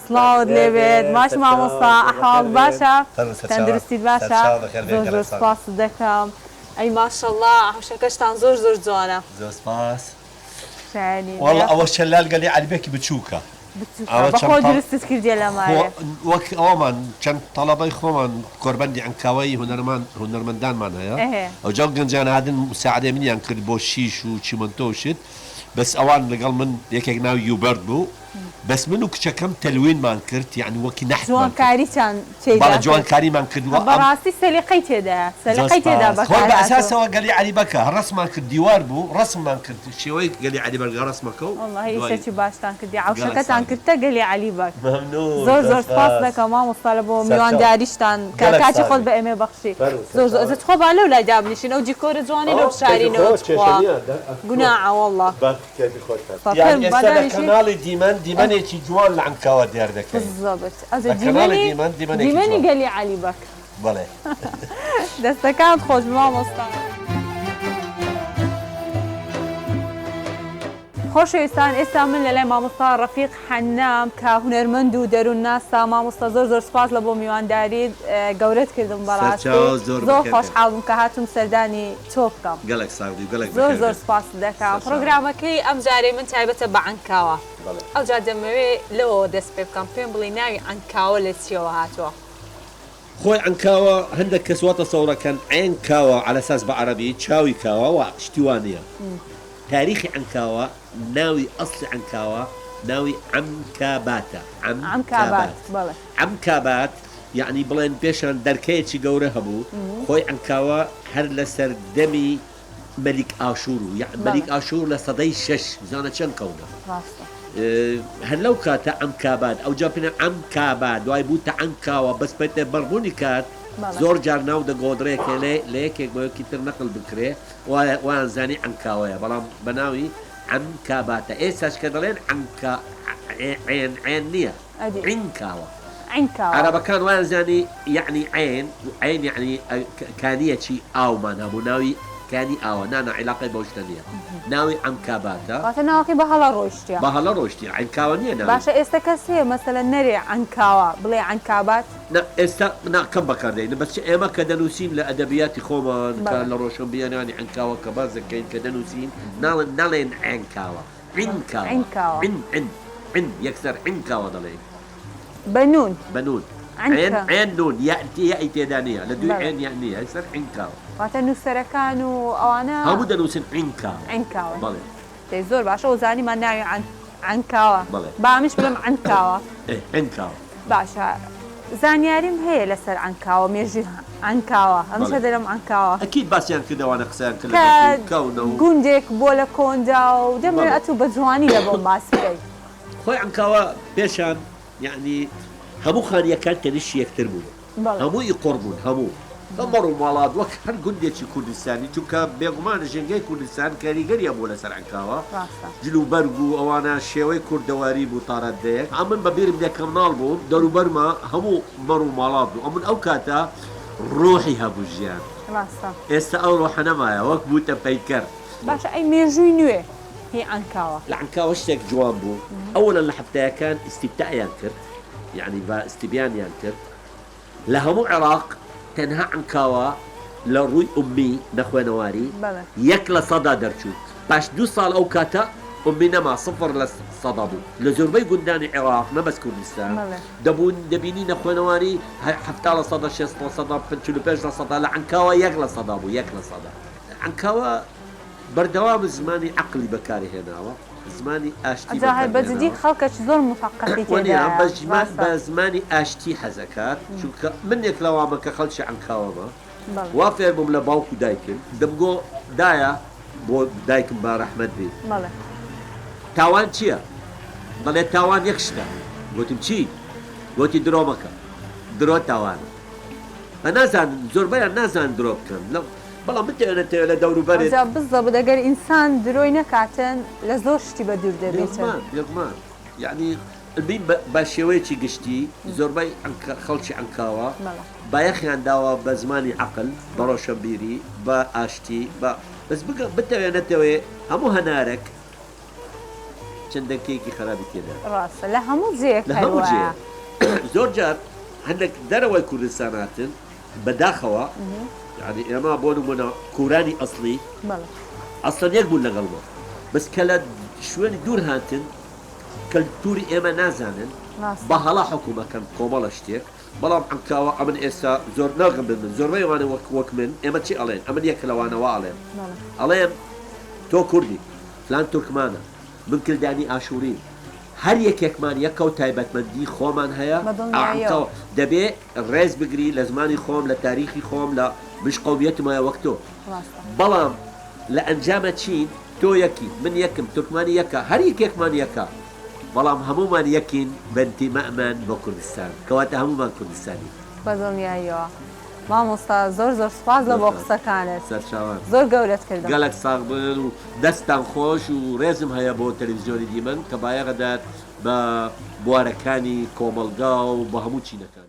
سلااوت لێبێت باش مامۆستا ئەحواڵ باشە تەندروستیت باشە زۆر سپاس دەکەم ئەی ماشەڵڵا هەوشەکەشتان زۆر جوانە زۆر سپاس والله ئەوە شەلال گەلی عەلیبێکی بچووکە بەخۆ دروستت کردیە لەمایە وەک ئەومان چەند تەڵەبەی خۆمان کۆربەندی ئەنکاوایی هونەرمەندانمان هەیە ئەوجا گەنجان هاتن مساعدەی منیان کرد بۆ شیش و چیمەنتۆ و شت بەس ئەوان لەگەڵ من یەکێک ناوی یوبەرد بوو بەس من و کچەکەم تەلوینمان کرد یعنی وەکی نەحت جوانکاریتان بەڵێ جوانکاریمان کردووە بەڕاستی سەلیقەی تێدا خۆی بەئەساسەوە گەلی عەلیبەکە ڕەسمان کرد دیوار بوو ڕەسممان کرد شێوەی گەلی عەلیبەکە ڕەسمەکە و والله هیچی باشتان کردی عەوشەکەتان کردتە گەلی عەلیبەک زۆر سپاس دەکەم مامۆستا لە بۆ میوانداریشتان کاتی خۆت بە ئێمە بەخشی زۆر خۆ با لەو لای دابنیشین ئەو جیکۆرە جوانی لەو شارینەوە گوناعە والله کەناڵی دیمەنێکی جوان لە عنکاوە دیار دەکەین دیمەنی گەلی عەلیبەک بەڵێ دەستەکان خۆش مامۆستا خۆشەویستان ئێستا من لە لای مامۆستا ڕەفیق حەنام کە هونەرمەند و دەروون ناسا مامۆستا زۆر سپاس لە بۆ میوانداریت گەورەت کردم بەڕاستی زۆر خۆشحاڵم کە هاتووم سەردانی تۆ بکەم زۆر سپاس دەکەم پرۆگرامەکەی ئەم جارێ من تایبەتە بە عنکاوە ئەوجا دەمەوێت لەوە دەست پێ بکەم پێم بڵێ ناوی عنکاوە لە چیەوە هاتووە خۆی عنکاوە هەندێک کەس واتە سەورەکەن عین کاوە على ئەساس بە عەرەبی چاوی کاوە و شتیوانە تاریخی عنکاوە ناوی ئەسڵی عنکاوە ناوی عەمکاباتە عەمکابات یعنی بڵێن پێشان دەرکەیەکی گەورە هەبوو خۆی عنکاوە هەر لەسەر دەمی مەلیک ئاشوور و مەلیک ئاشوور لە سەدەی 6 زانە چەند کەونە هەر لەو کاتە عەمکابات ئەوجا پێنە عەمکابات دوای بووتە عنکاوە بەس پێتە بەڕبوونی کات زۆر جار ناو دەگۆدرێکێ لە یەکێک بۆ یەکی تر نەقل بکرێ وایان زانی عنکاوەیە بەڵام بە ناوی عەمکاباتە ئێستاش کە دەڵێن عین نییە عینکاوە عەرەبەکان وایان زانی یعنی عین یعنی کانیەکی ئاومان هەبوو ناوی کانی ئاوە نانە عیلاقەی بەو شتە نییە ناوی عەمکاباتە واتە ناوەکەی بە هەڵە ڕۆیشتیە بە هەڵە ڕۆیشتی عینکاوە نییە باشە ئێستا کەس هەیە مەسەلەن نەرێ عنکاوە بڵێ عنکابات ئێستا کەم بەکاردێن بەس ئێمە کە دەنووسین لە ئەدەبیاتی خۆمان کە لە ڕۆشنبیەرانی عنکاوە کە باز دەکەین کە دەنووسین ناڵێن عینکاوە عینکاوە عین یەکسەر عینکاوە دەڵێن بەنون عین نون یائی تێدا نییە لە دوی عین یان نییە سەر عینکاوە واتە نووسەرەکان و ئەوانە هەموو دەنووسن عینکاوە دەی زۆر باشە و زانیمان ناوی عنکاوە بامیش بڵم عنکاوە باشە زانیاریم هەیە لەسەر عنکاوە مێژوی عنکاوە ئەمشە دەرم عنکاوە ئەکید باسییان کردەوانە قسەیان کرد گوندێک بۆ لە کۆندا و دەمێت ئەتوو بە جوانی لە بۆ باس بکەیت خۆی عنکاوە پێشان یعنی هەموو خانیەکان تەنیشت یەکتر بوون هەمووی قڕ بوون هەموو ئەمەڕ و ماڵات وەک هەر گوندێکی کوردستانی چونکە بێگومان ژنگەی کوردستان کاریگەریە بوو لەسەر عنکاوە جلوبەرگ و ئەوانە شێوەی کوردەواری بوو تاڕەتدەیەک ئەمن بەبیرم دێ کەمناڵ بووم دەروبەرمە هەموو مەڕ و ماڵات بوو ئەمن ئەو کاتە ڕۆحی هەبوو ژیان ئێستا ئەو ڕۆحە نەمایە وەک بووتە پەیکەر باشە ئەی مێژووی نوێ هی عنکاوە لە عنکاوە شتێک جوان بوو ئەوەن لە حەفتەیەکان ئیستیبتایان کرد یعنی بە ئیستیبیانیان کرد لە هەموو عێراق تەنها عنکاوە لە ڕووی ئومی نەخوێنەواری 1% دەرچووت پاش 2 ساڵ ئەو کاتە ئومی نەما 0% بوو لە زۆربەی گوندانی عێراق نەبەس کوردستان دەبوون دەبینی نەخوێنەواری 70% 60% لە عنکاوە 1% بوو 1% عنکاوە بەردەوام زمانی عەقلی بەکاری هێناوە زمانی ئاشتی بەجددی خەڵکەش زۆر مفەقەهی تێدا بە زمانی ئاشتی حەزەکات چونکە منێک لەوامە کە خەڵکی عنکاوەمە وا فێر بووم لە باوک و دایکم دەمگۆ دایە بۆ دایکم با ڕەحمەت بێ تاوان چییە؟ دەڵێ تاوان یەک شتە گوتم چی؟ گوتی درۆ مەکە درۆ تاوانە نازانن زۆربەیان نازان درۆ بکەن بەڵام بتێنێتەوە لە دەوروبەرێت بزەبوو دەگەر ئینسان درۆی نەکاتن لە زۆر شتی بە دوور دەبێتمان یعنی بین بە شێوەیەکی گشتی زۆربەی خەڵکی عنکاوە بایەخیان داوە بە زمانی عەقل بە ڕۆشنبیری بە ئاشتی بەس بتەوێنێتەوێ هەموو هەنارێک چەندەکەیەکی خراپی تێدا ڕاستە لە هەموو جێک لە هەموو جێ زۆر جار هەندێک دەرەوەی کوردستان هاتن بەداخەوە یعنی ئێمە بۆ نمونە کوورانی ئەسڵی ئەسڵەن یەک بوون لەگەڵمە بەس کە لە شوێنی دوور هاتن کەلتوری ئێمە نازانن بە هەڵا حکوومەکەن کۆمەڵە شتێک بەڵام ئەمکاوە ئەمن ئێستا زۆر ناگەم بن زۆربەی وانە وەک من ئێمە چی ئەڵێن ئەمن یەک لەوانەوە ئەڵێن ئەڵێم تۆ کوردی فلان تورکمانە من کلدانی ئاشووری هەر یەکێکمان یەکە و تایبەتمەندی خۆمان هەیە دەبێ ڕێز بگری لە زمانی خۆم لە تاریخی خۆم لە بش قومیەتمایە وەک تۆ بەڵام لە ئەنجامە چین تۆ یەکی من یەکم تورکمانی یەکە هەر یەکێکمان یەکە بەڵام هەمومان یەکین بەنتیمەمان بۆ کوردستان کەواتە هەمومان کوردستانی بەدڵنیاییەوە مامۆستا زۆر زۆر سپاس لە بۆ قسەکانت سەرچاوان زۆر گەورەت کردم گەلک ساغ بن و دەستان خۆش و ڕێزم هەیە بۆ تەلەڤیزیۆنی دیمەن کە بایەغەدات بە بوارەکانی کۆمەلگا و بە هەموو چینەکان